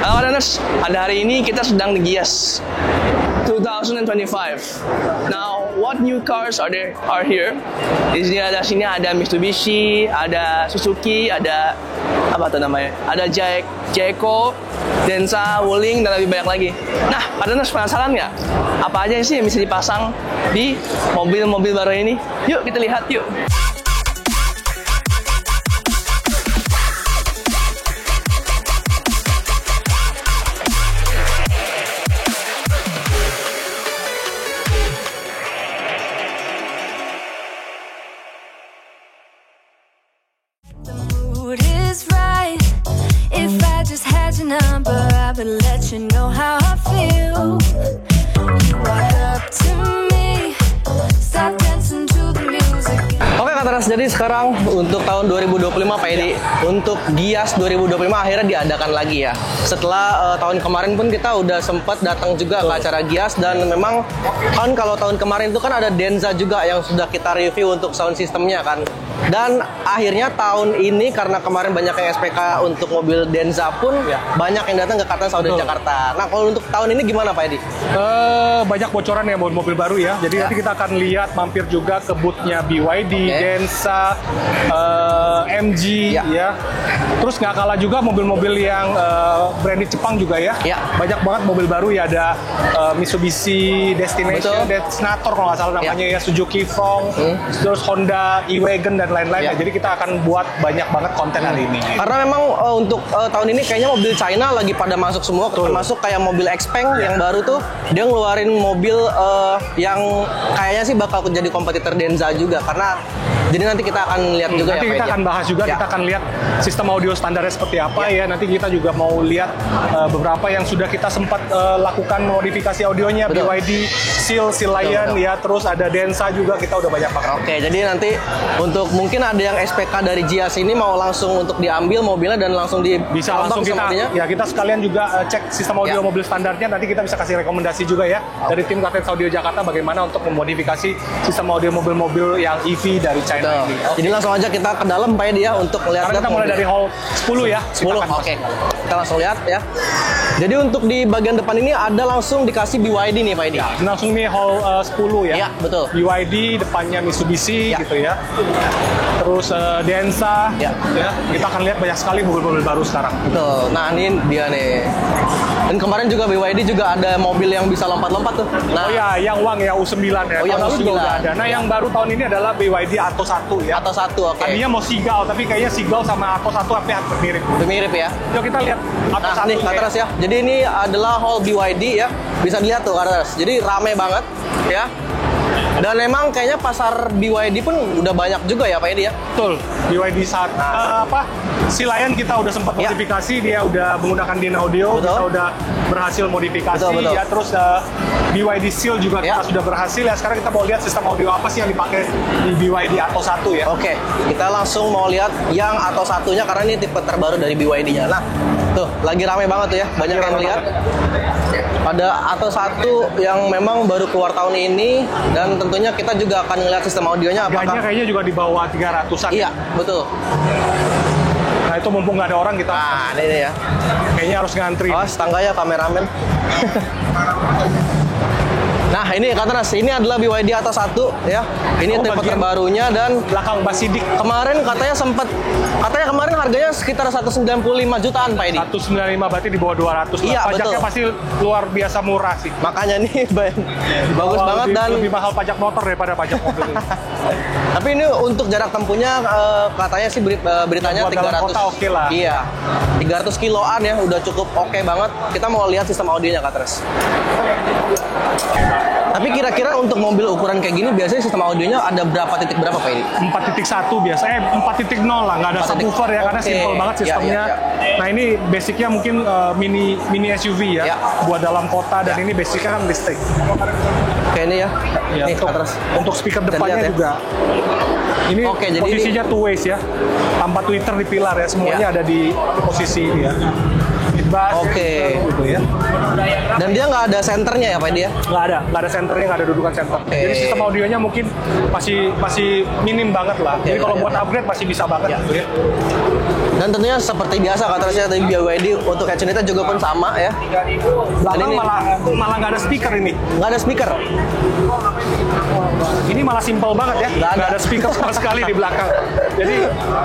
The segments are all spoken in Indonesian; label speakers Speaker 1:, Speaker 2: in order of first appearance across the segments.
Speaker 1: Halo Runners, pada hari ini kita sedang di Gias 2025. Now, what new cars are here? Di sini ada Mitsubishi, ada Suzuki, ada apa tuh namanya? Ada Jayco, Denza, Wuling, dan lebih banyak lagi. Nah, pada Runners penasaran nggak? Apa aja sih yang bisa dipasang di mobil-mobil baru ini? Yuk kita lihat yuk.
Speaker 2: I will let you know how I feel. You walk up to me, start dancing to the music.
Speaker 1: Oke Kak Teras, jadi sekarang untuk tahun 2025 Pak Edi, untuk Gias 2025 akhirnya diadakan lagi ya. Setelah tahun kemarin pun kita udah sempat datang juga ke acara Gias, dan memang kan kalau tahun kemarin itu kan ada Denza juga yang sudah kita review untuk sound systemnya kan. Dan akhirnya tahun ini karena kemarin banyak yang SPK untuk mobil Denza pun banyak yang datang ke Kartens Audio Jakarta. Nah kalau untuk tahun ini gimana Pak Edi?
Speaker 3: Banyak bocoran ya mobil baru ya. Jadi nanti kita akan lihat mampir juga ke booth-nya BYD, Denza, MG ya. Terus nggak kalah juga mobil-mobil yang branded Jepang juga ya. Banyak banget mobil baru ya, ada Mitsubishi Destination, Destinator kalau nggak salah namanya ya, Suzuki Fong, terus Honda E-Wagon dan lain-lain. Jadi kita akan buat banyak banget konten hari ini.
Speaker 1: Karena memang untuk tahun ini kayaknya mobil China lagi pada masuk semua, termasuk kayak mobil Xpeng yang baru tuh dia ngeluarin mobil yang kayaknya sih bakal jadi kompetitor Denza juga, karena jadi nanti kita akan lihat juga
Speaker 3: nanti kita akan bahas juga, kita akan lihat sistem audio standarnya seperti apa ya. Nanti kita juga mau lihat beberapa yang sudah kita sempat lakukan modifikasi audionya, BYD, Seal Lion ya, terus ada Denza juga, kita udah banyak banget.
Speaker 1: Oke, jadi nanti untuk mungkin ada yang SPK dari Gias ini mau langsung untuk diambil mobilnya dan langsung
Speaker 3: bisa langsung kita sekalian juga cek sistem audio mobil standarnya. Nanti kita bisa kasih rekomendasi juga ya dari tim Kartens Audio Jakarta bagaimana untuk memodifikasi sistem audio mobil-mobil yang EV dari China ini.
Speaker 1: Jadi langsung aja kita ke dalam Pak Edi ya untuk melihat.
Speaker 3: Kita mulai dari hall 10 ya.
Speaker 1: 10. Oke. Kita langsung lihat ya. Jadi untuk di bagian depan ini ada langsung dikasih BYD nih Pak Edi.
Speaker 3: Langsung nih hall 10 ya.
Speaker 1: Iya, betul.
Speaker 3: BYD, depannya Mitsubishi gitu ya. Terus Denza ya. Kita akan lihat banyak sekali mobil-mobil baru sekarang.
Speaker 1: Betul. Nah, ini dia nih. Dan kemarin juga BYD juga ada mobil yang bisa lompat-lompat tuh. Nah,
Speaker 3: yang Wang ya, U9 ya.
Speaker 1: Yang U9
Speaker 3: juga udah ada. Nah, yang baru tahun ini adalah BYD Atto 1 ya.
Speaker 1: Atto 1, oke.
Speaker 3: Tadinya mau Seagull, tapi kayaknya Seagull sama Atto 1 hampir mirip.
Speaker 1: Mirip ya.
Speaker 3: Yuk kita lihat Atto 1
Speaker 1: nih, Kak Teras ya. Jadi ini adalah hall BYD ya. Bisa dilihat tuh Kak Teras. Jadi rame banget ya. Dan memang kayaknya pasar BYD pun udah banyak juga ya Pak Edi ya?
Speaker 3: Betul, BYD saat Sea Lion kita udah sempat modifikasi, dia udah menggunakan DIN audio, kita udah berhasil modifikasi ya. Terus BYD Seal juga kita sudah berhasil ya. Sekarang kita mau lihat sistem audio apa sih yang dipakai di BYD Atto 1 ya.
Speaker 1: Oke, kita langsung mau lihat yang Atto 1-nya karena ini tipe terbaru dari BYD-nya. Nah, tuh lagi ramai banget tuh ya, banyak yang melihat. Ada Atto 1 yang memang baru keluar tahun ini, dan tentunya kita juga akan melihat sistem audionya apakah
Speaker 3: kayaknya juga di bawah 300-an.
Speaker 1: Iya, betul.
Speaker 3: Nah, itu mumpung nggak ada orang kita.
Speaker 1: Nah, ini ya.
Speaker 3: Kayaknya harus ngantri.
Speaker 1: Tangga ya kameramen. Nah, ini Kak Teras, ini adalah BYD Atto 1 ya. Ini tipe terbarunya dan
Speaker 3: belakang basidik.
Speaker 1: Kemarin katanya kemarin harganya sekitar 195 jutaan Pak Edi.
Speaker 3: 195 berarti di bawah 200.
Speaker 1: Iya,
Speaker 3: pajaknya
Speaker 1: betul.
Speaker 3: Pasti luar biasa murah sih.
Speaker 1: Makanya nih bagus banget dan
Speaker 3: lebih mahal pajak motor daripada pajak mobil.
Speaker 1: Tapi ini untuk jarak tempuhnya katanya sih beritanya 300.
Speaker 3: Kota oke lah.
Speaker 1: Iya. 300 kiloan ya, udah cukup oke banget. Kita mau lihat sistem audionya Kak Teras. Tapi kira-kira untuk mobil ukuran kayak gini biasanya sistem audionya ada berapa titik berapa Pak ini?
Speaker 3: 4.1 biasanya, 4.0 lah, nggak ada subwoofer ya, karena simple banget sistemnya. Nah ini basicnya mungkin mini SUV ya, buat dalam kota, dan ini basicnya kan listrik.
Speaker 1: Kayak ini ya. Nih,
Speaker 3: untuk speaker depannya juga. Ini posisinya two ways ya, tanpa tweeter di pilar ya, semuanya ada di posisi ini ya.
Speaker 1: Gitu ya. Dan dia nggak ada senternya ya Pak dia?
Speaker 3: Nggak ada senternya, nggak ada dudukan senter. Jadi sistem audionya mungkin masih minim banget lah. Jadi kalau buat upgrade masih bisa banget gitu ya.
Speaker 1: Dan tentunya seperti biasa katarnya dari BYD untuk headset unitnya juga pun sama ya.
Speaker 3: Belakang
Speaker 1: ini-
Speaker 3: malah nggak ada speaker ini.
Speaker 1: Nggak ada speaker.
Speaker 3: Ini malah simpel banget ya. Nggak ada speaker sama sekali di belakang. Jadi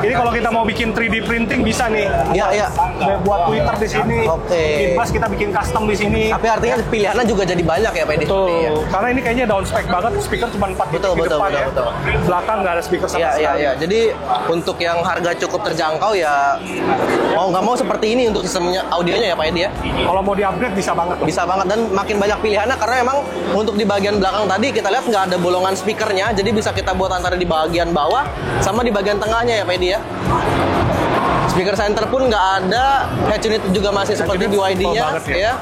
Speaker 3: ini kalau kita mau bikin 3D printing bisa nih.
Speaker 1: Iya.
Speaker 3: Buat Twitter di sini.
Speaker 1: Oke.
Speaker 3: Midbus kita bikin custom di sini.
Speaker 1: Tapi artinya pilihannya juga jadi banyak ya Pak Edi.
Speaker 3: Betul.
Speaker 1: Iya.
Speaker 3: Karena ini kayaknya down spec banget. Speaker cuma 4
Speaker 1: Betul,
Speaker 3: di
Speaker 1: betul,
Speaker 3: depan
Speaker 1: betul,
Speaker 3: ya.
Speaker 1: betul.
Speaker 3: Belakang nggak ada speaker sama
Speaker 1: Iya,
Speaker 3: sekali.
Speaker 1: iya. Jadi untuk yang harga cukup terjangkau ya mau nggak mau seperti ini untuk sistemnya audionya ya Pak Edi ya.
Speaker 3: Kalau mau di-upgrade bisa banget.
Speaker 1: Bisa banget dan makin banyak pilihannya karena emang untuk di bagian belakang tadi kita lihat nggak ada bolongan speakernya, jadi bisa kita buat antara di bagian bawah sama di bagian tengahnya ya Pak Edi ya. Speaker center pun nggak ada, head unit juga masih seperti BYD-nya
Speaker 3: banget ya.
Speaker 1: ya.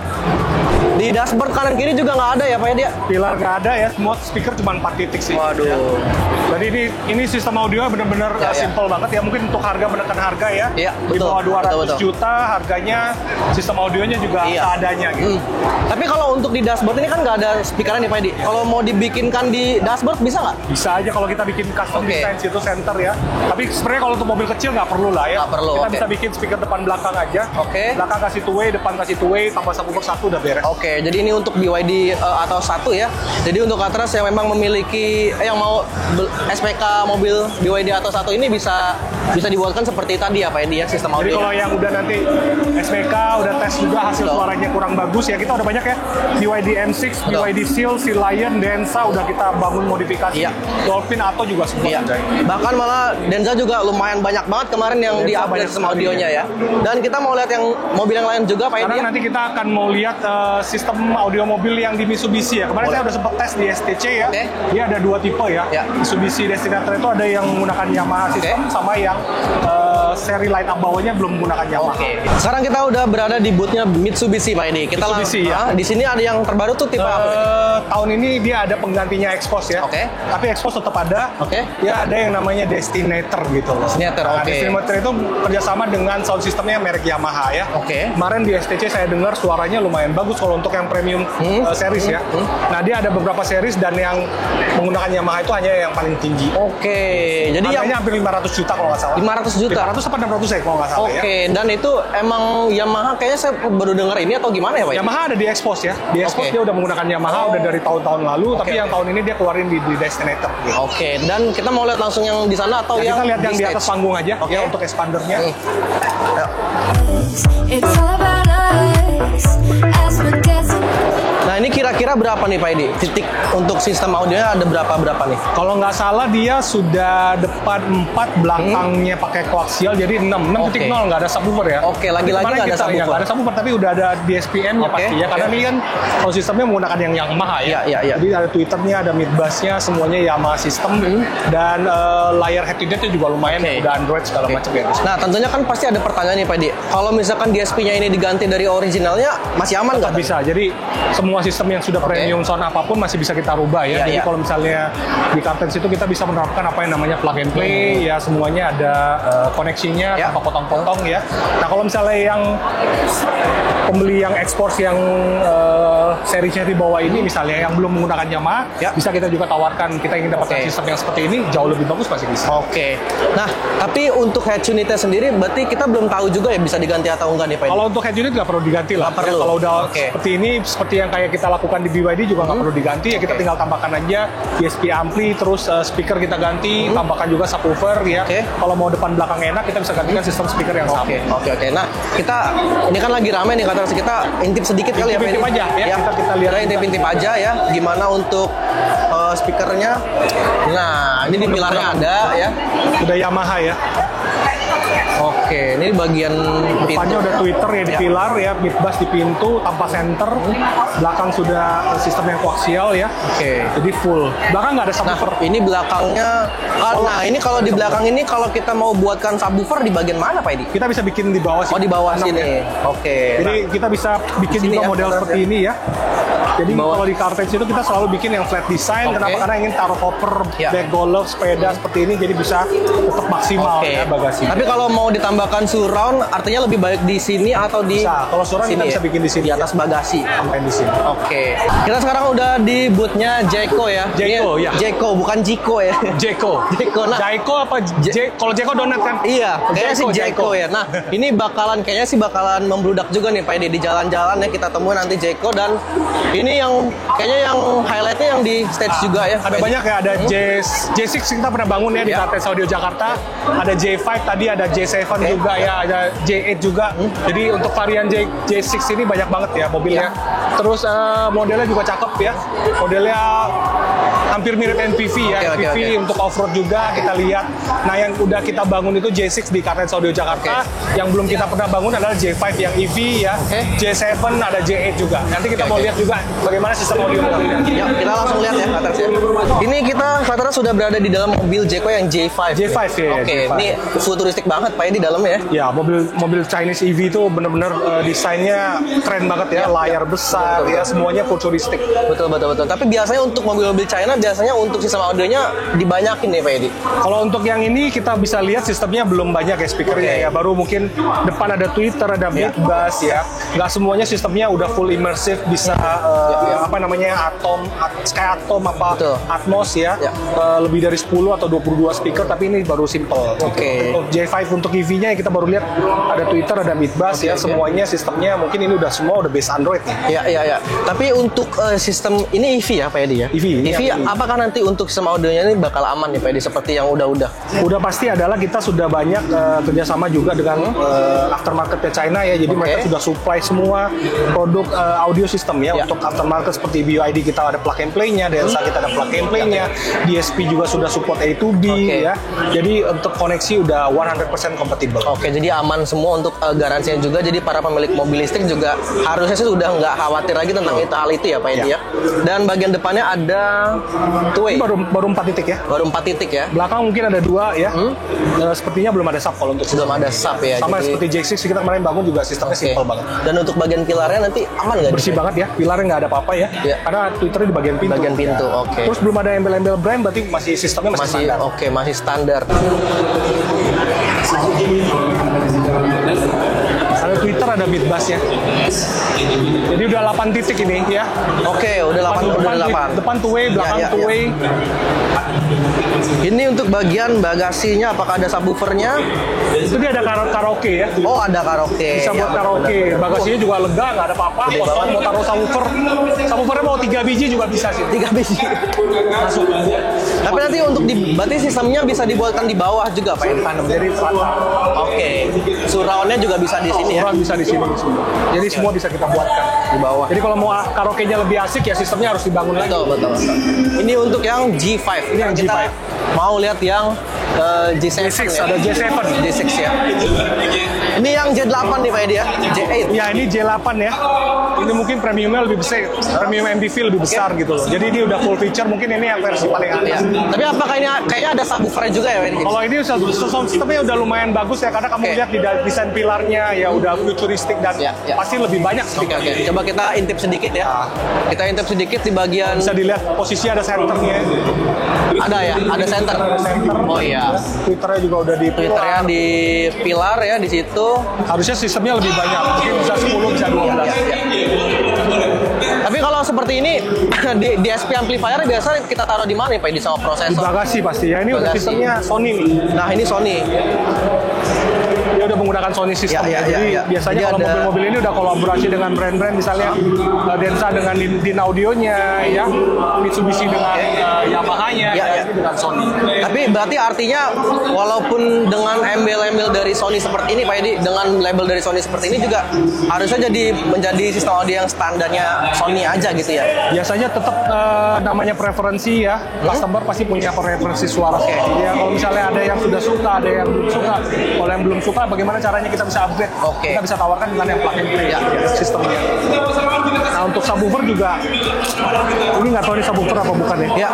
Speaker 1: Di dashboard kanan kiri juga nggak ada ya Pak Edi ya.
Speaker 3: Pilar nggak ada ya, semua speaker cuma 4 titik sih.
Speaker 1: Waduh.
Speaker 3: Jadi ini sistem audio benar-benar
Speaker 1: Ya, ya.
Speaker 3: simple banget ya. Mungkin untuk harga menekan harga ya.
Speaker 1: Iya,
Speaker 3: Di
Speaker 1: betul,
Speaker 3: bawah 200
Speaker 1: betul.
Speaker 3: juta harganya, sistem audionya juga
Speaker 1: Iya.
Speaker 3: seadanya gitu.
Speaker 1: Tapi kalau untuk di dashboard ini kan nggak ada speakernya nih Pak Edi. Kalau mau dibikinkan di dashboard bisa nggak?
Speaker 3: Bisa aja kalau kita bikin custom
Speaker 1: Oke.
Speaker 3: design situ center ya. Tapi sebenarnya kalau untuk mobil kecil nggak perlu lah ya.
Speaker 1: Nggak perlu,
Speaker 3: Kita
Speaker 1: oke.
Speaker 3: bisa bikin speaker depan belakang aja.
Speaker 1: Oke.
Speaker 3: Belakang kasih two way, depan kasih two way, tambah subwoofer 1 udah beres.
Speaker 1: Oke, jadi ini untuk BYD atau 1 ya. Jadi untuk Atras yang memang memiliki yang mau SPK mobil BYD atau 1 ini bisa dibuatkan seperti tadi ya Pak Edi ya, sistem
Speaker 3: Jadi
Speaker 1: audio.
Speaker 3: kalau yang udah nanti SPK, udah tes juga hasil
Speaker 1: Betul.
Speaker 3: suaranya kurang bagus ya, kita udah banyak ya. BYD M6,
Speaker 1: Betul.
Speaker 3: BYD Seal, Sea Lion, Denza udah kita bangun modifikasi.
Speaker 1: Iya.
Speaker 3: Dolphin Atto juga semua
Speaker 1: Iya.
Speaker 3: udah.
Speaker 1: Bahkan malah Denza juga lumayan banyak banget kemarin yang
Speaker 3: Denza
Speaker 1: di-upgrade
Speaker 3: banyak
Speaker 1: sistem
Speaker 3: sekali,
Speaker 1: audionya ya. Dan kita mau lihat yang mobil yang lain juga Pak Edi
Speaker 3: Karena
Speaker 1: ya.
Speaker 3: nanti kita akan mau lihat sistem audio mobil yang di Mitsubishi ya. Kemarin
Speaker 1: Boleh.
Speaker 3: saya udah sempat tes di STC ya.
Speaker 1: Oke.
Speaker 3: Dia ada 2 tipe ya.
Speaker 1: Ya.
Speaker 3: Mitsubishi Destinator itu ada yang menggunakan Yamaha sistem sama yang seri line up bawahnya belum menggunakan Yamaha.
Speaker 1: Oke. Sekarang kita udah berada di boothnya Mitsubishi Pak Edi. Kita
Speaker 3: Mitsubishi, ya.
Speaker 1: di sini ada yang terbaru tuh tipe apa? Pak Edi?
Speaker 3: Tahun ini dia ada penggantinya Exos ya.
Speaker 1: Oke.
Speaker 3: Tapi Exos tetap ada.
Speaker 1: Oke.
Speaker 3: Ya ada yang namanya Destinator gitu loh.
Speaker 1: Destinator, oke.
Speaker 3: Destinator itu kerjasama dengan sound systemnya merek Yamaha ya.
Speaker 1: Oke.
Speaker 3: Kemarin di STC saya dengar suaranya lumayan bagus kalau untuk yang premium series ya. Nah dia ada beberapa series dan yang menggunakan Yamaha itu hanya yang paling tinggi.
Speaker 1: Oke. Jadi yang
Speaker 3: Harganya hampir 500 juta kalau nggak salah.
Speaker 1: 500 juta.
Speaker 3: 500 apa 600 ya kalau nggak salah ya.
Speaker 1: Oke, dan itu emang Yamaha kayaknya saya baru dengar ini atau gimana ya Pak?
Speaker 3: Yamaha ada di Expos ya. Di Expos
Speaker 1: Oke.
Speaker 3: dia udah menggunakan Yamaha udah dari tahun-tahun lalu, tapi
Speaker 1: Oke,
Speaker 3: yang tahun ini dia keluarin di Destinator. Gitu.
Speaker 1: Oke, dan kita mau lihat langsung yang di sana atau
Speaker 3: Nah,
Speaker 1: yang
Speaker 3: kita lihat yang di atas
Speaker 1: stage?
Speaker 3: panggung aja
Speaker 1: Oke.
Speaker 3: ya untuk expandernya.
Speaker 2: It's all about us as we're dancing.
Speaker 1: Nah, ini kira-kira berapa nih Pak Edi? Titik untuk sistem audionya ada berapa nih?
Speaker 3: Kalau nggak salah dia sudah depan 4, belakangnya pakai koaksial jadi 6. 6.0 nggak ada subwoofer ya.
Speaker 1: Oke, lagi-lagi
Speaker 3: Kemarin
Speaker 1: nggak ada
Speaker 3: kita-
Speaker 1: subwoofer.
Speaker 3: ya, nggak ada subwoofer tapi udah ada DSPM-nya
Speaker 1: Oke,
Speaker 3: pasti ya. Karena
Speaker 1: oke.
Speaker 3: ini kan kalau sistemnya menggunakan yang Yamaha ya.
Speaker 1: Iya.
Speaker 3: Jadi ada tweeternya, ada midbassnya, semuanya Yamaha sistem dan layar head unitnya juga lumayan
Speaker 1: Oke.
Speaker 3: udah Android segala macam ya.
Speaker 1: Nah, tentunya kan pasti ada pertanyaan nih Pak Edi. Kalau misalkan DSP-nya ini diganti dari originalnya, masih aman nggak?
Speaker 3: Bisa. Jadi semua sistem yang sudah premium sound apapun masih bisa kita rubah ya.
Speaker 1: Iya,
Speaker 3: Jadi
Speaker 1: iya.
Speaker 3: kalau misalnya di Cartens itu kita bisa menerapkan apa yang namanya plug and play ya, semuanya ada koneksinya
Speaker 1: Ya.
Speaker 3: tanpa potong-potong ya. Nah, kalau misalnya yang pembeli yang ekspor yang seri-seri bawah ini misalnya yang belum menggunakan Yamaha,
Speaker 1: Ya.
Speaker 3: bisa kita juga tawarkan kita ingin dapatkan
Speaker 1: Oke.
Speaker 3: sistem yang seperti ini jauh lebih bagus masih bisa.
Speaker 1: Oke. Nah, tapi untuk head unitnya sendiri berarti kita belum tahu juga ya bisa diganti atau enggak nih Pak Edi?
Speaker 3: Kalau untuk head unit nggak perlu diganti lah.
Speaker 1: Nggak perlu.
Speaker 3: Ya, kalau udah
Speaker 1: Oke.
Speaker 3: seperti ini, seperti yang kayak kita lakukan di BYD juga nggak perlu diganti. Ya kita
Speaker 1: Oke.
Speaker 3: tinggal tambahkan aja DSP ampli, terus speaker kita ganti, tambahkan juga subwoofer ya.
Speaker 1: Oke.
Speaker 3: Kalau mau depan belakang enak, kita bisa gantikan sistem speaker yang sama.
Speaker 1: Oke. Nah, kita ini kan lagi rame nih kata kita intip sedikit kali ya Pak Edi?
Speaker 3: Intip aja, ya. Kita lihat
Speaker 1: Kita intip aja ya gimana untuk speakernya. Nah, ini di pilarnya ada ya.
Speaker 3: Udah Yamaha ya.
Speaker 1: Oke, ini bagian
Speaker 3: Depannya udah tweeter ya di
Speaker 1: Ya.
Speaker 3: pilar ya, midbass di pintu tanpa center. Belakang sudah sistem yang koaksial ya.
Speaker 1: Oke.
Speaker 3: Jadi full. Belakang nggak ada
Speaker 1: Nah,
Speaker 3: subwoofer.
Speaker 1: ini belakangnya. Nah, ini kalau di belakang ini kalau kita mau buatkan subwoofer di bagian mana Pak Edi?
Speaker 3: Kita bisa bikin di bawah
Speaker 1: Oh, di bawah
Speaker 3: Enak
Speaker 1: sini.
Speaker 3: ya.
Speaker 1: Oke.
Speaker 3: Jadi kita bisa bikin
Speaker 1: Sini
Speaker 3: juga
Speaker 1: ya,
Speaker 3: model
Speaker 1: kita
Speaker 3: seperti
Speaker 1: lihat.
Speaker 3: ini ya. Jadi
Speaker 1: Bawah.
Speaker 3: kalau di Cartage itu kita selalu bikin yang flat design.
Speaker 1: Oke.
Speaker 3: Kenapa? Karena ingin taruh koper,
Speaker 1: Ya.
Speaker 3: bag golf, sepeda seperti ini, jadi bisa tetap maksimal
Speaker 1: Oke.
Speaker 3: ya bagasinya.
Speaker 1: Tapi kalau mau ditambahkan surround, artinya lebih baik di sini atau di
Speaker 3: Bisa. Kalau surround kita
Speaker 1: sini
Speaker 3: bisa bikin di sini.
Speaker 1: Di atas bagasi.
Speaker 3: Tambahin di sini.
Speaker 1: Oke. Kita sekarang udah di boothnya Jayco ya.
Speaker 3: Jayco,
Speaker 1: Ini
Speaker 3: ya.
Speaker 1: Jayco, bukan Jiko ya.
Speaker 3: Jayco.
Speaker 1: Jayco, nah.
Speaker 3: Jayco apa? Kalau Jayco donat kan?
Speaker 1: Iya, kayaknya sih
Speaker 3: Jayco,
Speaker 1: Jayco ya. Nah, ini kayaknya sih bakalan membludak juga nih Pak Edi di jalan-jalan ya, kita temuin nanti Jayco. Dan ini kayaknya yang highlightnya yang di stage juga ya.
Speaker 3: Ada
Speaker 1: Pak Edi.
Speaker 3: banyak ya, ada J6 kita pernah bangun ya di
Speaker 1: Ya.
Speaker 3: Cartage Audio Jakarta. Ada J5 tadi, ada J7 juga ya, ada J8 juga. Jadi untuk varian J6 ini banyak banget ya mobilnya. Terus modelnya juga cakep ya. Modelnya hampir mirip NPV ya.
Speaker 1: Oke,
Speaker 3: NPV
Speaker 1: oke.
Speaker 3: untuk off-road juga kita lihat. Nah, yang udah kita bangun itu J6 di Cartage Audio Jakarta. Yang belum kita pernah bangun adalah J5 yang EV ya.
Speaker 1: Oke.
Speaker 3: J7 ada J8 juga. Nanti kita
Speaker 1: Oke,
Speaker 3: mau
Speaker 1: oke.
Speaker 3: lihat juga bagaimana sistem audio mobilnya.
Speaker 1: Ya, kita langsung lihat ya atasnya. Ini kita Fatara sudah berada di dalam mobil Jayco yang J5.
Speaker 3: J5 ya,
Speaker 1: Oke,
Speaker 3: J5.
Speaker 1: ini futuristik banget Pak Edi di dalamnya ya.
Speaker 3: Ya, mobil Chinese EV itu bener-bener desainnya keren banget ya, layar besar ya, semuanya futuristik.
Speaker 1: Betul. Tapi biasanya untuk mobil-mobil China biasanya untuk sistem audionya dibanyakin nih Pak Edi.
Speaker 3: Kalau untuk yang ini kita bisa lihat sistemnya belum banyak ya speakernya
Speaker 1: Oke.
Speaker 3: ya, baru mungkin depan ada tweeter, ada mid bass ya. Nggak semuanya sistemnya udah full immersive, bisa apa namanya kayak Atom apa
Speaker 1: Betul.
Speaker 3: Atmos ya.
Speaker 1: Ya.
Speaker 3: Lebih dari 10 atau 22 speaker, tapi ini baru simple.
Speaker 1: Oke.
Speaker 3: Untuk J5 untuk EV-nya kita baru lihat ada tweeter, ada mid bass
Speaker 1: Oke,
Speaker 3: ya.
Speaker 1: oke.
Speaker 3: Semuanya sistemnya mungkin ini udah semua udah base Android nih.
Speaker 1: Ya. Tapi untuk sistem ini EV ya Pak Edi ya?
Speaker 3: EV, ini
Speaker 1: EV
Speaker 3: yang EV.
Speaker 1: apakah nanti untuk sistem audionya ini bakal aman nih Pak Edi seperti yang udah-udah?
Speaker 3: Udah pasti adalah kita sudah banyak kerjasama juga dengan aftermarketnya China ya, jadi
Speaker 1: Oke.
Speaker 3: mereka sudah supply semua produk audio system ya.
Speaker 1: Ya.
Speaker 3: Untuk aftermarket seperti BYD kita ada plug and play-nya, Densa kita ada plug and play-nya, DSP juga sudah support A2B
Speaker 1: Oke.
Speaker 3: ya. Jadi untuk koneksi udah 100% compatible.
Speaker 1: Oke, jadi aman semua untuk garansinya juga. Jadi para pemilik mobil listrik juga harusnya sih sudah nggak khawatir lagi tentang hal itu ya Pak Edi ya. Dan bagian depannya ada two-way.
Speaker 3: Ini baru 4 titik ya.
Speaker 1: Baru 4 titik ya.
Speaker 3: Belakang mungkin ada 2 ya. Sepertinya belum ada sub kalau untuk
Speaker 1: Belum ada sub ya.
Speaker 3: sama
Speaker 1: jadi-
Speaker 3: seperti J6 kita kemarin bangun juga sistemnya
Speaker 1: Oke.
Speaker 3: simple banget.
Speaker 1: Dan untuk bagian pilarnya nanti aman nggak?
Speaker 3: Bersih banget ya, pilarnya nggak ada apa-apa ya.
Speaker 1: Ya.
Speaker 3: Karena Twitternya di bagian pintu.
Speaker 1: Bagian pintu,
Speaker 3: Ya.
Speaker 1: oke.
Speaker 3: Terus belum ada embel-embel brand, berarti masih sistemnya masih standar.
Speaker 1: Oke, masih standar.
Speaker 3: Ada Twitter, ada mid bass ya. Jadi udah 8 titik ini ya.
Speaker 1: Oke, udah 8.
Speaker 3: Depan two-way, belakang
Speaker 1: Ya.
Speaker 3: two-way.
Speaker 1: Ini untuk bagian bagasinya apakah ada subwoofernya?
Speaker 3: Itu dia ada karaoke ya.
Speaker 1: Oh, ada karaoke.
Speaker 3: Bisa buat
Speaker 1: Ya,
Speaker 3: karaoke. Bagasinya juga lega, nggak ada apa-apa.
Speaker 1: Gede
Speaker 3: Kalau
Speaker 1: banget.
Speaker 3: mau taruh subwoofer, subwoofernya mau 3 biji juga bisa sih.
Speaker 1: 3 biji.
Speaker 3: Masuk.
Speaker 1: Tapi nanti untuk berarti sistemnya bisa dibuatkan di bawah juga Pak Edi?
Speaker 3: Jadi
Speaker 1: Oke. Surroundnya juga bisa di sini ya.
Speaker 3: orang bisa di sini. Jadi semua bisa kita buatkan.
Speaker 1: Di bawah.
Speaker 3: Jadi kalau mau karaoke-nya lebih asik ya sistemnya harus dibangun lagi.
Speaker 1: Betul. Ini untuk yang G5.
Speaker 3: Ini yang
Speaker 1: Kita
Speaker 3: G5.
Speaker 1: mau lihat yang G7.
Speaker 3: J6
Speaker 1: ya.
Speaker 3: ada J7.
Speaker 1: J6 ya. Ini yang J8 nih Pak Edi ya. J8.
Speaker 3: Ya ini J8 ya. Ini mungkin premiumnya lebih besar, premium MPV lebih besar gitu loh. Jadi ini udah full feature, mungkin ini yang versi paling
Speaker 1: Ya.
Speaker 3: atas.
Speaker 1: Tapi apakah ini kayaknya ada subwoofernya juga ya Pak Edi?
Speaker 3: Kalau ini sound systemnya udah lumayan bagus ya, karena kamu
Speaker 1: Oke.
Speaker 3: lihat di desain pilarnya ya udah futuristik dan
Speaker 1: Ya.
Speaker 3: pasti lebih banyak
Speaker 1: Oke.
Speaker 3: speaker.
Speaker 1: Coba kita intip sedikit ya. Kita intip sedikit di bagian
Speaker 3: Bisa dilihat posisi ada centernya.
Speaker 1: ada ya, ada center.
Speaker 3: Center.
Speaker 1: Oh iya.
Speaker 3: Twitternya juga udah di
Speaker 1: Twitternya di pilar ya di situ.
Speaker 3: Harusnya sistemnya lebih banyak, mungkin bisa 10, bisa 12.
Speaker 1: Ya. Tapi kalau seperti ini di DSP amplifier biasa kita taruh di mana nih Pak Edi sama
Speaker 3: Di
Speaker 1: prosesor?
Speaker 3: bagasi pasti ya, ini udah
Speaker 1: Bagasi.
Speaker 3: sistemnya Sony nih.
Speaker 1: Nah ini Sony.
Speaker 3: Dia udah menggunakan Sony system
Speaker 1: Ya,
Speaker 3: ya,
Speaker 1: ya,
Speaker 3: jadi
Speaker 1: ya.
Speaker 3: biasanya
Speaker 1: Jadi
Speaker 3: kalau
Speaker 1: ada-
Speaker 3: mobil-mobil ini udah kolaborasi dengan brand-brand, misalnya Densa dengan Din Audionya ya, Mitsubishi dengan Yamaha-nya,
Speaker 1: Ya, ya.
Speaker 3: ini dengan Sony.
Speaker 1: Tapi berarti artinya walaupun dengan embel-embel dari Sony seperti ini Pak Edi, dengan label dari Sony seperti ini juga harusnya menjadi sistem audio yang standarnya Sony aja gitu ya.
Speaker 3: Biasanya tetap namanya preferensi ya, customer pasti punya preferensi suara. Jadi ya, kalau misalnya ada yang sudah suka, ada yang belum suka, kalau yang belum suka bagaimana caranya kita bisa upgrade?
Speaker 1: Oke.
Speaker 3: Kita bisa tawarkan dengan yang plug and play
Speaker 1: Ya.
Speaker 3: sistemnya. Nah untuk subwoofer juga, ini nggak tahu ini subwoofer apa bukan ya.
Speaker 1: Ya,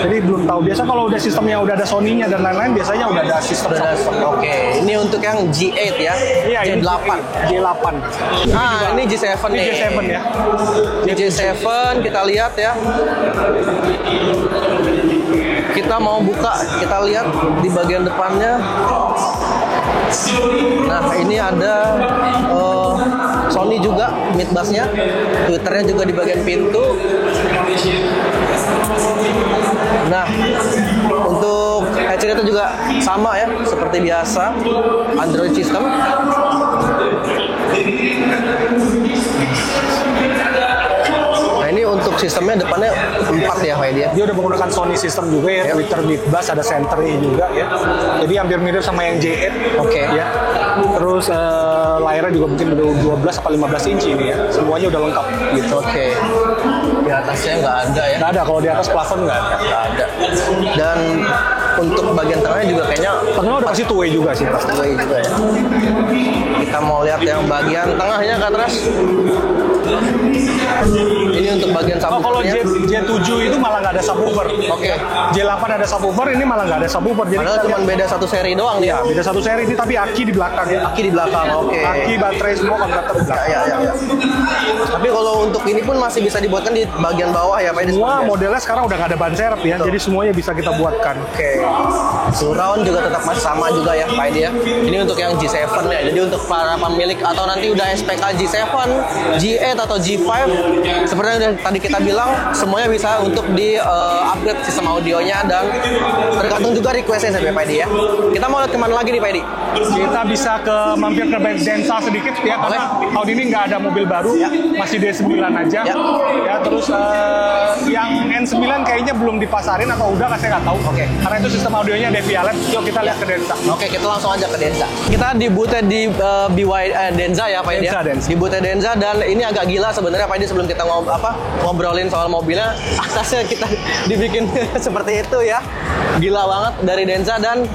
Speaker 3: Jadi belum tahu. Biasa kalau udah sistemnya udah ada Sony-nya dan lain-lain, biasanya udah ada sistem subwoofer.
Speaker 1: oke. Ini untuk yang G8 ya,
Speaker 3: Iya, ini
Speaker 1: G8.
Speaker 3: J8.
Speaker 1: Ah, ini G7
Speaker 3: Ini
Speaker 1: nih.
Speaker 3: J7 ya.
Speaker 1: Ini G7 kita lihat ya. Kita mau buka, kita lihat di bagian depannya. Nah, ini ada Sony juga mid bass-nya. Twitternya juga di bagian pintu. Nah, untuk headset itu juga sama ya, seperti biasa Android system. Nah, ini untuk sistemnya depannya 4 ya, Pak dia.
Speaker 3: Dia udah menggunakan Sony system juga ya, Twitter mid bass, ada centernya juga ya. Jadi hampir mirip sama yang J8.
Speaker 1: Oke.
Speaker 3: Ya. Terus layarnya juga mungkin udah 12 atau 15 inci ini ya. Semuanya udah lengkap gitu.
Speaker 1: Oke. Di atasnya nggak ada ya.
Speaker 3: Nggak ada, kalau di atas plafon nggak ada.
Speaker 1: Nggak ada. Dan untuk bagian tengahnya juga kayaknya
Speaker 3: Tengah udah pasti two-way juga sih pasti.
Speaker 1: two-way juga ya. Kita mau lihat yang bagian tengahnya, Kak Tras. Ini untuk bagian
Speaker 3: Oh, kalau
Speaker 1: subwoofernya.
Speaker 3: J7 itu malah nggak ada subwoofer.
Speaker 1: Oke.
Speaker 3: J8 ada subwoofer, ini malah nggak ada subwoofer. Jadi
Speaker 1: Padahal
Speaker 3: kita
Speaker 1: cuma
Speaker 3: lihat-
Speaker 1: beda satu seri doang nih.
Speaker 3: ya, beda satu seri ini tapi aki di belakang ya.
Speaker 1: Aki di belakang, oke.
Speaker 3: Aki, baterai semua konverter di belakang.
Speaker 1: Ya. Tapi kalau untuk ini pun masih bisa dibuatkan di bagian bawah ya, Pak. Ini
Speaker 3: Semua
Speaker 1: sebenarnya.
Speaker 3: modelnya sekarang udah nggak ada ban serep ya, jadi semuanya bisa kita buatkan.
Speaker 1: Oke. Surround juga tetap masih sama juga ya, Pak Edi ya. Ini untuk yang G7 ya. Jadi untuk para pemilik atau nanti udah SPK G7, G8 atau G5, seperti yang tadi kita bilang, semuanya bisa untuk di upgrade sistem audionya dan tergantung juga requestnya sampai Pak Edi ya. Kita mau lihat kemana lagi nih, Pak Edi?
Speaker 3: Kita bisa mampir ke Densa sedikit ya, karena tahun ini nggak ada mobil baru, masih D9 aja.
Speaker 1: Ya.
Speaker 3: Ya, terus yang N9 kayaknya belum dipasarin atau udah, saya nggak tahu.
Speaker 1: Oke.
Speaker 3: Karena itu sistem audionya Devialet. Yuk kita lihat ke Densa.
Speaker 1: Oke, kita langsung aja ke Denza. Kita di boothnya di Denza ya, Pak Edi ya.
Speaker 3: Denza.
Speaker 1: Di boothnya Denza, dan ini agak gila sebenarnya, Pak Edi, sebelum kita ngobrolin soal mobilnya, atasnya kita dibikin seperti itu ya. Gila banget dari Denza, dan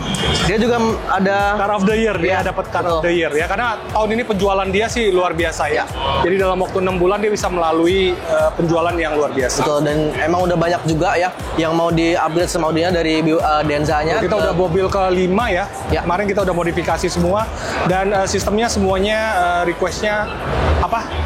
Speaker 1: dia juga ada
Speaker 3: Car of the Year, dia
Speaker 1: Ya,
Speaker 3: dapat Car
Speaker 1: betul.
Speaker 3: of the Year ya, karena tahun ini penjualan dia sih luar biasa ya. Jadi dalam waktu 6 bulan dia bisa melalui penjualan yang luar biasa.
Speaker 1: betul, dan emang udah banyak juga ya yang mau di-upgrade sama audionya dari Denzanya.
Speaker 3: Kita udah mobil ke-5 ya.
Speaker 1: Ya.
Speaker 3: Kemarin kita udah modifikasi semua dan sistemnya semuanya requestnya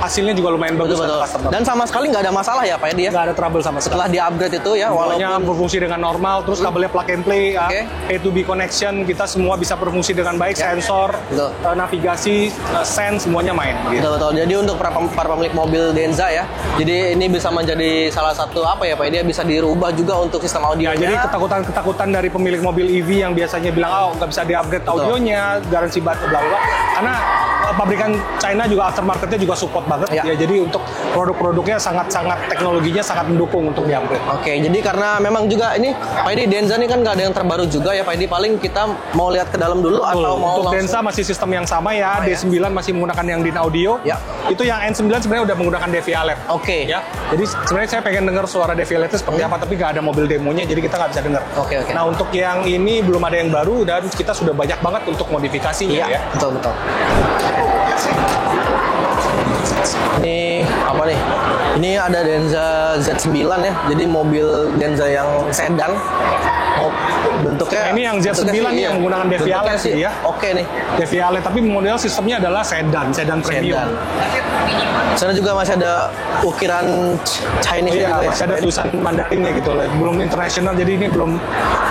Speaker 3: hasilnya juga lumayan bagus
Speaker 1: betul.
Speaker 3: kata customer.
Speaker 1: Dan sama sekali nggak ada masalah ya, Pak Edi ya.
Speaker 3: Nggak ada trouble sama sekali.
Speaker 1: Setelah di-upgrade itu ya,
Speaker 3: Semuanya
Speaker 1: walaupun
Speaker 3: berfungsi dengan normal, terus kabelnya plug and play,
Speaker 1: Oke.
Speaker 3: A2B connection, kita semua bisa berfungsi dengan baik,
Speaker 1: Ya.
Speaker 3: sensor,
Speaker 1: Betul.
Speaker 3: navigasi, sense, semuanya main. Gitu.
Speaker 1: betul. Jadi untuk para pemilik mobil Denza ya, jadi ini bisa menjadi salah satu dia bisa dirubah juga untuk sistem
Speaker 3: Ya,
Speaker 1: audionya.
Speaker 3: jadi ketakutan dari pemilik mobil EV yang biasanya bilang, nggak bisa di-upgrade audionya, garansi baterai, bla bla. Karena pabrikan China juga aftermarketnya juga support banget.
Speaker 1: Ya.
Speaker 3: Ya, jadi untuk produk-produknya sangat-sangat teknologinya sangat mendukung untuk di-upgrade.
Speaker 1: Oke, jadi karena memang juga ini Pak Edi, Denza ini kan nggak ada yang terbaru juga ya, Pak Edi. Paling kita mau lihat ke dalam dulu atau mau
Speaker 3: Untuk
Speaker 1: langsung.
Speaker 3: Densa masih sistem yang sama ya, D9 masih menggunakan yang DIN audio.
Speaker 1: Ya.
Speaker 3: Itu yang N9 sebenarnya udah menggunakan Devialet.
Speaker 1: Oke.
Speaker 3: Ya. Jadi sebenarnya saya pengen dengar suara Devialet itu seperti apa, tapi nggak ada mobil demonya, jadi kita nggak bisa dengar.
Speaker 1: Oke.
Speaker 3: Nah, untuk yang ini belum ada yang baru dan kita sudah banyak banget untuk modifikasinya
Speaker 1: Iya,
Speaker 3: ya.
Speaker 1: betul. Ini apa nih? Ini ada Denza Z9 ya. Jadi mobil Denza yang sedan. Bentuknya
Speaker 3: Nah, ini yang Z9
Speaker 1: bentuknya sih,
Speaker 3: nih yang menggunakan
Speaker 1: bentuknya
Speaker 3: Devialet sih ya.
Speaker 1: Oke nih.
Speaker 3: Devialet, tapi model sistemnya adalah sedan premium.
Speaker 1: Sedan. Sana juga masih ada ukiran Chinese
Speaker 3: Iya,
Speaker 1: juga ya.
Speaker 3: masih ada tulisan Mandarinnya gitu loh. Belum internasional, jadi ini belum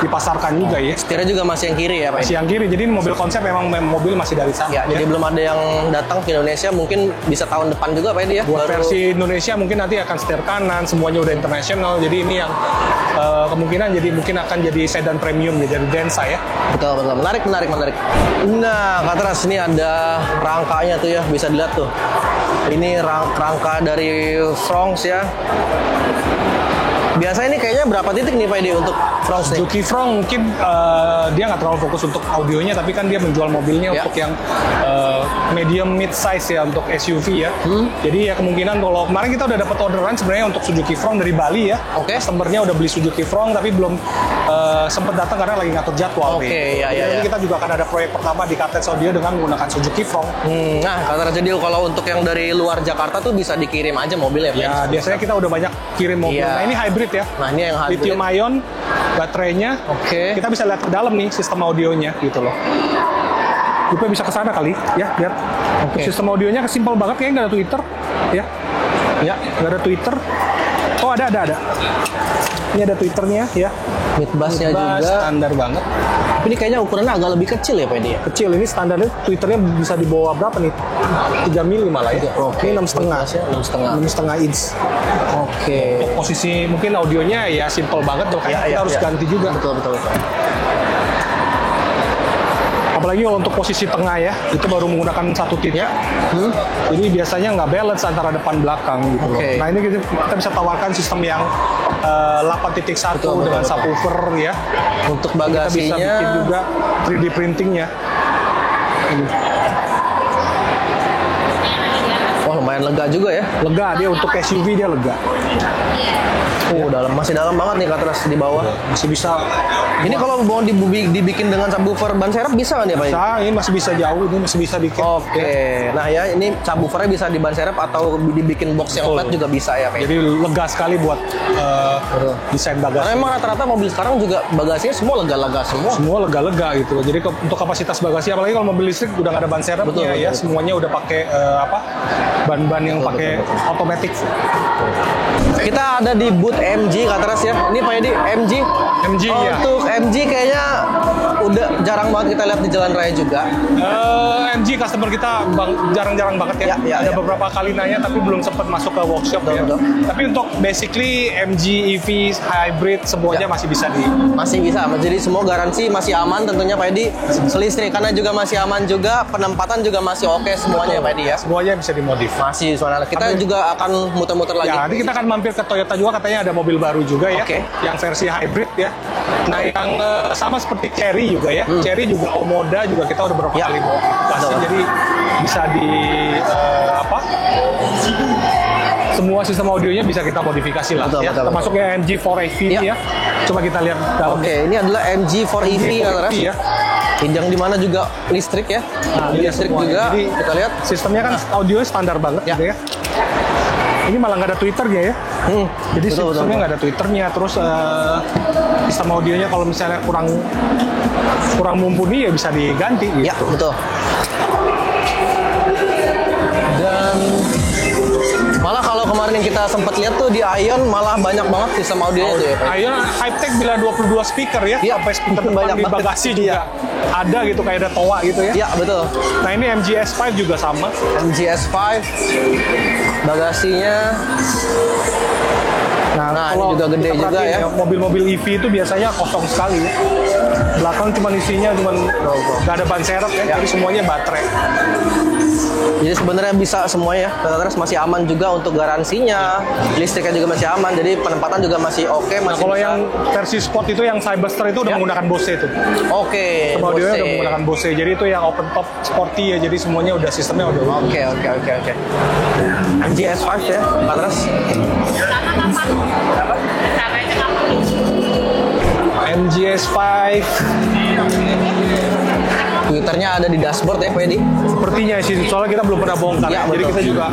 Speaker 3: dipasarkan juga ya.
Speaker 1: Setirnya juga masih yang kiri ya, Pak.
Speaker 3: Masih yang kiri, jadi ini mobil konsep memang mobil masih dari sana.
Speaker 1: Ya, jadi belum ada yang datang ke Indonesia, mungkin bisa tahun depan juga Pak Edi ya.
Speaker 3: Buat
Speaker 1: Baru-
Speaker 3: versi Indonesia mungkin nanti akan setir kanan, semuanya udah internasional. Jadi ini yang kemungkinan jadi mungkin akan jadi sedan premium ya, dari Densa ya.
Speaker 1: Betul. Menarik. Nah, Kak Tras, ini ada rangkanya tuh ya, bisa dilihat tuh. Ini rangka dari Fronx ya. Biasanya ini kayaknya berapa titik nih Pak Edi untuk Fronx nih?
Speaker 3: Suzuki Fronx mungkin dia nggak terlalu fokus untuk audionya, tapi kan dia menjual mobilnya
Speaker 1: Ya.
Speaker 3: untuk yang medium mid size ya, untuk SUV ya. Jadi ya kemungkinan kalau kemarin kita udah dapat orderan sebenarnya untuk Suzuki Fronx dari Bali ya.
Speaker 1: Oke.
Speaker 3: Customer-nya udah beli Suzuki Fronx tapi belum sempat datang karena lagi ngatur jadwal.
Speaker 1: Oke,
Speaker 3: nih.
Speaker 1: ya,
Speaker 3: Jadi
Speaker 1: ya,
Speaker 3: nanti
Speaker 1: ya.
Speaker 3: kita juga akan ada proyek pertama di Kartens Audio dengan menggunakan Suzuki Fronx.
Speaker 1: Nah, kata Raja Deal, kalau untuk yang dari luar Jakarta tuh bisa dikirim aja mobil ya Pak?
Speaker 3: Ya biasanya kita udah banyak kirim mobil.
Speaker 1: Iya.
Speaker 3: Nah ini hybrid ya.
Speaker 1: Nah, ini yang hybrid.
Speaker 3: Lithium ion baterainya.
Speaker 1: Oke.
Speaker 3: Kita bisa lihat ke dalam nih sistem audionya gitu loh. Kita bisa ke sana kali ya, lihat.
Speaker 1: Oke.
Speaker 3: Sistem audionya simpel banget, kayaknya nggak ada Twitter ya. Ya, nggak ada Twitter. Oh ada. Ini ada Twitternya ya.
Speaker 1: Midbass-nya
Speaker 3: Bass,
Speaker 1: juga.
Speaker 3: standar banget.
Speaker 1: Tapi ini kayaknya ukurannya agak lebih kecil ya Pak Edi?
Speaker 3: Kecil ini standarnya Twitternya bisa di bawah berapa nih? 3 mili malah ya.
Speaker 1: Oke.
Speaker 3: Ini 6,5.
Speaker 1: Midbass-nya 6,5.
Speaker 3: 6,5 inch.
Speaker 1: Oke.
Speaker 3: Posisi mungkin audionya ya simpel banget, makanya kita harus ganti juga.
Speaker 1: Betul.
Speaker 3: Apalagi kalau untuk posisi tengah ya, itu baru menggunakan satu titik. Jadi biasanya nggak balance antara depan belakang gitu loh.
Speaker 1: Oke.
Speaker 3: Nah ini kita bisa tawarkan sistem yang 8.1
Speaker 1: Betul,
Speaker 3: dengan
Speaker 1: betul.
Speaker 3: subwoofer ya.
Speaker 1: Untuk
Speaker 3: Kita bisa
Speaker 1: bagasinya
Speaker 3: bikin juga 3D printingnya.
Speaker 1: wah lumayan lega juga ya.
Speaker 3: Lega dia, untuk SUV dia lega.
Speaker 1: Masih dalam banget nih Katras di bawah.
Speaker 3: Masih bisa.
Speaker 1: Ini kalau mau dibikin dengan subwoofer ban serep bisa kan ya Pak?
Speaker 3: Bisa, ini masih bisa jauh, ini masih bisa bikin.
Speaker 1: Oke. Nah ya ini subwoofernya bisa di ban serep atau dibikin box yang
Speaker 3: Betul.
Speaker 1: flat juga bisa ya Pak?
Speaker 3: Jadi lega sekali buat desain
Speaker 1: Karena
Speaker 3: bagasi.
Speaker 1: emang rata-rata mobil sekarang juga bagasinya semua lega-lega semua.
Speaker 3: Semua lega-lega gitu loh. Jadi untuk kapasitas bagasi, apalagi kalau mobil listrik udah nggak ada ban serepnya
Speaker 1: Betul,
Speaker 3: ya,
Speaker 1: betul.
Speaker 3: semuanya udah pakai ban-ban yang pakai otomatis.
Speaker 1: Kita ada di booth MG Katras ya. Ini Pak Edi MG.
Speaker 3: MG ya.
Speaker 1: Untuk MG kayaknya udah jarang banget kita lihat di jalan raya juga.
Speaker 3: MG customer kita jarang-jarang banget ya.
Speaker 1: Ya,
Speaker 3: Ada
Speaker 1: ya.
Speaker 3: beberapa kali nanya tapi belum sempat masuk ke workshop ya.
Speaker 1: Betul.
Speaker 3: Tapi untuk basically MG EV hybrid semuanya masih bisa
Speaker 1: Masih bisa, jadi semua garansi masih aman tentunya Pak Edi. Kelistrikannya juga masih aman juga, penempatan juga masih oke semuanya ya Pak Edi ya.
Speaker 3: semuanya bisa dimodif.
Speaker 1: Masih sebenarnya. Kita juga akan muter-muter lagi.
Speaker 3: Ya, nanti kita akan mampir ke Toyota juga, katanya ada mobil baru juga ya,
Speaker 1: Oke.
Speaker 3: yang versi hybrid ya. Nah, yang sama seperti Cherry juga ya. Cherry juga Omoda juga kita udah beberapa
Speaker 1: Ya.
Speaker 3: kali modifikasi,
Speaker 1: Betul.
Speaker 3: jadi bisa di semua sistem audionya bisa kita modifikasi lah
Speaker 1: Betul,
Speaker 3: ya.
Speaker 1: betul,
Speaker 3: Termasuk yang MG4AV
Speaker 1: Ya.
Speaker 3: ya. Coba kita lihat dalam.
Speaker 1: Oke, ini adalah MG4 EV Katras.
Speaker 3: ya.
Speaker 1: Yang dimana juga listrik ya.
Speaker 3: Iya,
Speaker 1: Listrik
Speaker 3: semuanya.
Speaker 1: juga.
Speaker 3: Jadi,
Speaker 1: Kita lihat.
Speaker 3: Sistemnya kan audionya standar banget
Speaker 1: Ya.
Speaker 3: gitu ya. Ini malah nggak ada Twitternya ya. Jadi
Speaker 1: Betul,
Speaker 3: sistemnya
Speaker 1: betul.
Speaker 3: nggak ada Twitternya. Terus sistem audionya kalau misalnya kurang mumpuni ya bisa diganti gitu.
Speaker 1: Ya, betul. Dan malah kalau kemarin yang kita sempat lihat tuh di Ion malah banyak banget sistem audionya tuh ya Pak.
Speaker 3: Ayo high-tech bila 22 speaker ya.
Speaker 1: Iya,
Speaker 3: Sampai speaker depan
Speaker 1: banyak
Speaker 3: di
Speaker 1: banget.
Speaker 3: bagasi juga ada gitu, kayak ada toa gitu ya.
Speaker 1: Iya, betul.
Speaker 3: Nah ini MG S5 juga sama.
Speaker 1: MG S5 bagasinya. Nah, ini
Speaker 3: kalau
Speaker 1: juga gede
Speaker 3: kita
Speaker 1: juga
Speaker 3: perhatiin
Speaker 1: ya.
Speaker 3: Mobil-mobil EV itu biasanya kosong sekali ya. Belakang cuma isinya nggak ada ban serep ya. Jadi semuanya baterai.
Speaker 1: Jadi sebenarnya bisa semuanya. Terus masih aman juga untuk garansinya. Listriknya juga masih aman. Jadi penempatan juga masih oke.
Speaker 3: Nah
Speaker 1: Masih
Speaker 3: kalau
Speaker 1: bisa.
Speaker 3: yang versi Sport itu yang Cyberster itu udah
Speaker 1: Ya.
Speaker 3: menggunakan Bose itu.
Speaker 1: Oke.
Speaker 3: Audionya
Speaker 1: Bose.
Speaker 3: udah menggunakan Bose. Jadi itu yang open top sporty ya. Jadi semuanya udah sistemnya udah.
Speaker 1: Oke. MG S5 ya, Pak Tras.
Speaker 3: MG S5
Speaker 1: Twitternya ada di dashboard ya Pak Edi.
Speaker 3: sepertinya sih, soalnya kita belum pernah bongkar.
Speaker 1: Ya,
Speaker 3: Jadi
Speaker 1: betul.
Speaker 3: kita juga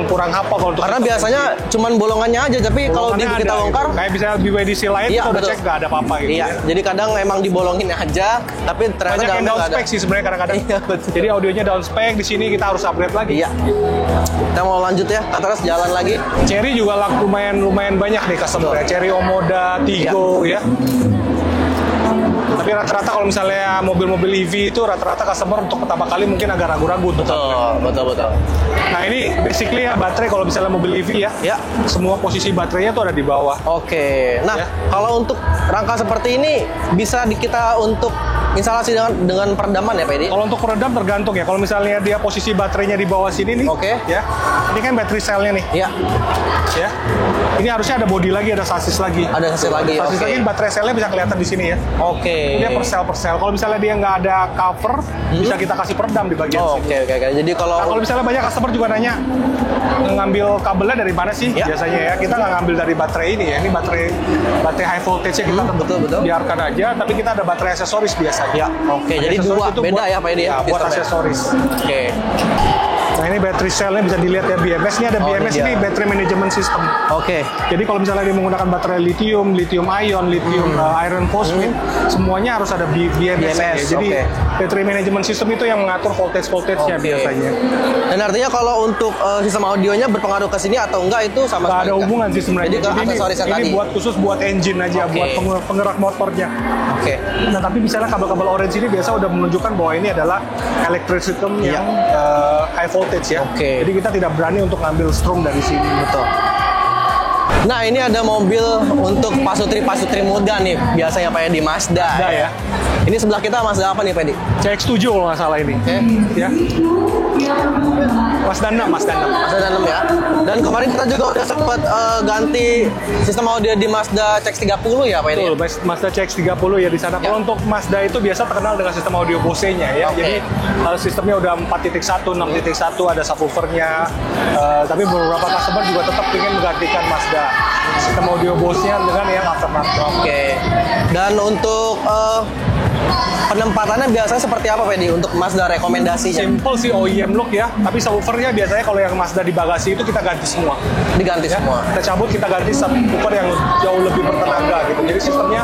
Speaker 3: kurang hafal kalau untuk
Speaker 1: Karena biasanya cuman bolongannya aja, tapi kalau di
Speaker 3: bolongannya
Speaker 1: kita
Speaker 3: ada
Speaker 1: bongkar,
Speaker 3: gitu. Kayak misalnya BYD C lain
Speaker 1: Iya,
Speaker 3: kita udah
Speaker 1: betul.
Speaker 3: cek nggak ada apa-apa gitu.
Speaker 1: iya.
Speaker 3: Ya.
Speaker 1: Jadi kadang emang dibolongin aja, tapi ternyata
Speaker 3: Banyak yang
Speaker 1: dalamnya
Speaker 3: down
Speaker 1: nggak ada.
Speaker 3: spec sih sebenarnya kadang-kadang.
Speaker 1: Iya, betul.
Speaker 3: Jadi audionya down spec, di sini kita harus upgrade lagi.
Speaker 1: Iya. Kita mau lanjut ya, Pak Tras jalan lagi.
Speaker 3: Cherry juga lumayan banyak nih customer ya. Cherry Omoda, Tigo ya. Tapi rata-rata kalau misalnya mobil-mobil EV itu rata-rata customer untuk pertama kali mungkin agak ragu-ragu untuk upgrade.
Speaker 1: Betul.
Speaker 3: Nah ini basically ya baterai kalau misalnya mobil EV ya.
Speaker 1: Ya.
Speaker 3: Semua posisi baterainya tuh ada di bawah.
Speaker 1: Oke. Nah,
Speaker 3: Ya.
Speaker 1: kalau untuk rangka seperti ini bisa kita untuk instalasi dengan peredaman ya Pak Edi?
Speaker 3: Kalau untuk peredam tergantung ya. Kalau misalnya dia posisi baterainya di bawah sini nih,
Speaker 1: Oke.
Speaker 3: ya. Ini kan battery cell-nya nih,
Speaker 1: Iya.
Speaker 3: ya. Ini harusnya ada body lagi, ada sasis lagi.
Speaker 1: Ada sasis lagi,
Speaker 3: Sasis
Speaker 1: oke.
Speaker 3: lagi, baterai cell-nya bisa kelihatan di sini ya.
Speaker 1: Oke.
Speaker 3: Dia per sel. Kalau misalnya dia nggak ada cover, bisa kita kasih peredam di bagian
Speaker 1: Oh,
Speaker 3: sini.
Speaker 1: oke. Jadi
Speaker 3: Nah, kalau
Speaker 1: kalau
Speaker 3: misalnya banyak customer juga nanya ngambil kabelnya dari mana sih
Speaker 1: Ya.
Speaker 3: biasanya ya, kita nggak ngambil dari baterai ini ya, ini baterai high voltage nya kita tetap
Speaker 1: betul.
Speaker 3: biarkan aja, tapi kita ada baterai aksesoris biasanya.
Speaker 1: Ya, oke. Jadi
Speaker 3: Aksesoris
Speaker 1: dua
Speaker 3: itu
Speaker 1: beda
Speaker 3: buat-
Speaker 1: ya Pak Edi?
Speaker 3: Ya, buat
Speaker 1: Sistemnya?
Speaker 3: aksesoris.
Speaker 1: Oke.
Speaker 3: Nah ini battery cell-nya bisa dilihat ya, BMS ini ada
Speaker 1: Oh,
Speaker 3: BMS
Speaker 1: ini
Speaker 3: ini
Speaker 1: dia.
Speaker 3: battery management system.
Speaker 1: Oke.
Speaker 3: Jadi kalau misalnya dia menggunakan baterai lithium ion, iron phosphate, semuanya harus ada BMS. ya.
Speaker 1: BMS,
Speaker 3: Jadi
Speaker 1: oke.
Speaker 3: battery management system itu yang mengatur voltage-nya
Speaker 1: Oke.
Speaker 3: biasanya.
Speaker 1: Dan artinya kalau untuk sistem audionya berpengaruh ke sini atau enggak itu sama
Speaker 3: Nggak
Speaker 1: sekali
Speaker 3: ada
Speaker 1: enggak?
Speaker 3: hubungan sih sebenarnya.
Speaker 1: Jadi ke aksesorisnya
Speaker 3: ini
Speaker 1: tadi.
Speaker 3: buat khusus buat engine aja,
Speaker 1: Oke.
Speaker 3: buat penggerak motornya.
Speaker 1: Oke.
Speaker 3: Nah tapi misalnya kabel-kabel orange ini biasa udah menunjukkan bahwa ini adalah electric system
Speaker 1: Iya.
Speaker 3: yang high voltage ya.
Speaker 1: Oke.
Speaker 3: Jadi kita tidak berani untuk ngambil strom dari sini.
Speaker 1: Betul. Nah ini ada mobil untuk pasutri muda nih biasanya Pak Edi, Mazda.
Speaker 3: Mazda ya.
Speaker 1: Ini sebelah kita Mazda apa nih Pak Edi?
Speaker 3: CX-7 kalau nggak salah ini.
Speaker 1: Oke.
Speaker 3: Ya. Mazda 6.
Speaker 1: Mazda 6 ya. Dan kemarin kita juga udah sempat ganti sistem audio di Mazda CX-30 ya Pak Edi?
Speaker 3: Betul, Mazda CX-30 ya di sana.
Speaker 1: Ya.
Speaker 3: Kalau untuk Mazda itu biasa terkenal dengan sistem audio Bose-nya ya.
Speaker 1: Oke.
Speaker 3: Jadi sistemnya udah 4.1, 6.1, ada subwoofernya. Tapi beberapa customer juga tetap ingin menggantikan Mazda sistem audio Bose-nya dengan yang aftermarket.
Speaker 1: Oke. Dan untuk penempatannya biasanya seperti apa Pak Edi untuk Mazda rekomendasinya?
Speaker 3: Simple sih OEM look ya, tapi subwoofernya biasanya kalau yang Mazda di bagasi itu kita ganti semua.
Speaker 1: Diganti
Speaker 3: Ya,
Speaker 1: semua.
Speaker 3: kita cabut, kita ganti subwoofer yang jauh lebih bertenaga gitu. Jadi sistemnya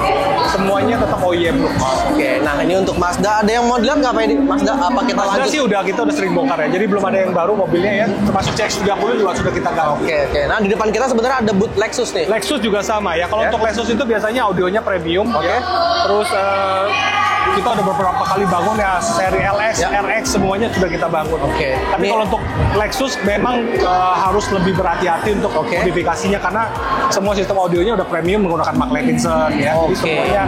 Speaker 3: semuanya tetap OEM look.
Speaker 1: Oke. Nah ini untuk Mazda ada yang mau dilihat nggak Pak Edi? Mazda apa kita
Speaker 3: Mazda
Speaker 1: lanjut?
Speaker 3: sih kita udah sering bongkar ya. Jadi belum ada yang baru mobilnya ya. Termasuk CX-30 juga sudah kita ganti.
Speaker 1: Oke. Nah di depan kita sebenarnya ada booth Lexus nih.
Speaker 3: Lexus juga sama ya. Kalau
Speaker 1: Ya.
Speaker 3: untuk Lexus itu biasanya audionya premium
Speaker 1: Oke.
Speaker 3: ya. Terus kita udah beberapa kali bangun ya seri LS,
Speaker 1: Ya.
Speaker 3: RX semuanya sudah kita bangun.
Speaker 1: Oke.
Speaker 3: Tapi
Speaker 1: Ini-
Speaker 3: kalau untuk Lexus memang harus lebih berhati-hati untuk
Speaker 1: Oke.
Speaker 3: modifikasinya karena semua sistem audionya udah premium menggunakan Mark Levinson ya. Jadi
Speaker 1: Oke.
Speaker 3: semuanya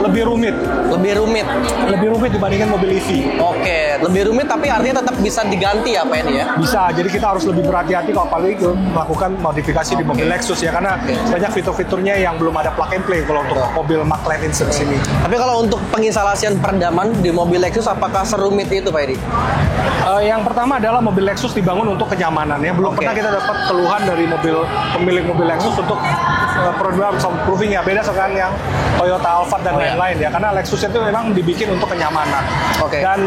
Speaker 3: lebih rumit.
Speaker 1: Lebih rumit.
Speaker 3: Lebih rumit dibandingkan mobil EV.
Speaker 1: Oke. Lebih rumit tapi artinya tetap bisa diganti ya Pak Edi ya?
Speaker 3: Bisa, jadi kita harus lebih berhati-hati kalau apalagi melakukan modifikasi di mobil Lexus ya, karena banyak fitur-fiturnya yang belum ada plug and play kalau untuk mobil Mark Levinson sini.
Speaker 1: Tapi kalau untuk penginstalasian peredaman di mobil Lexus apakah serumit itu Pak Edi?
Speaker 3: Yang pertama adalah mobil Lexus dibangun untuk kenyamanan ya. Belum
Speaker 1: Oke.
Speaker 3: pernah kita dapat keluhan dari pemilik mobil Lexus untuk program soundproofing ya. Beda dengan yang Toyota Alphard dan
Speaker 1: Oh, ya.
Speaker 3: lain-lain ya. Karena Lexus itu memang dibikin untuk kenyamanan.
Speaker 1: Oke.
Speaker 3: Dan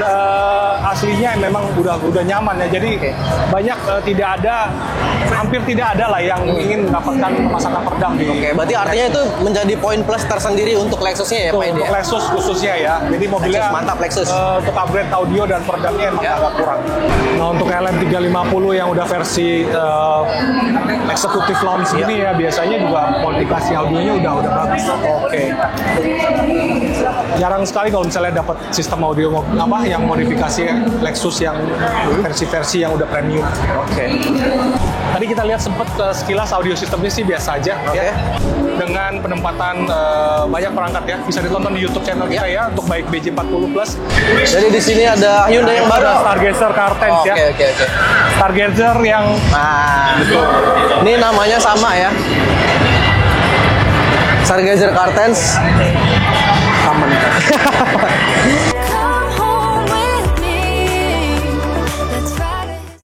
Speaker 3: aslinya memang udah nyaman ya. Jadi
Speaker 1: Oke.
Speaker 3: banyak hampir tidak ada lah yang ingin mendapatkan pemasangan peredam di.
Speaker 1: Oke, berarti artinya itu menjadi poin plus tersendiri untuk Lexusnya ya
Speaker 3: Tuh,
Speaker 1: Pak Edi?
Speaker 3: untuk
Speaker 1: ya?
Speaker 3: Lexus khususnya ya. Jadi mobilnya
Speaker 1: Lexus, mantap Lexus.
Speaker 3: Untuk upgrade audio dan peredamnya emang
Speaker 1: Ya.
Speaker 3: agak kurang. Nah untuk LM350 yang udah versi executive lounge
Speaker 1: Ya.
Speaker 3: ini ya biasanya juga modifikasi audionya udah bagus. Oke. Jarang sekali kalau misalnya dapat sistem audio yang modifikasi Lexus yang versi-versi yang udah premium.
Speaker 1: Oke.
Speaker 3: Tadi kita lihat sempat sekilas audio sistemnya sih biasa aja
Speaker 1: Oke.
Speaker 3: ya. Dengan penempatan banyak perangkat ya. Bisa ditonton di YouTube channel kita ya untuk baik BJ40 Plus.
Speaker 1: Jadi di sini ada Hyundai yang baru.
Speaker 3: Stargazer Car-Tense
Speaker 1: Oke,
Speaker 3: ya.
Speaker 1: oke.
Speaker 3: Stargazer yang
Speaker 1: Nah, ini namanya sama ya. Stargazer Car-Tense.
Speaker 3: aman.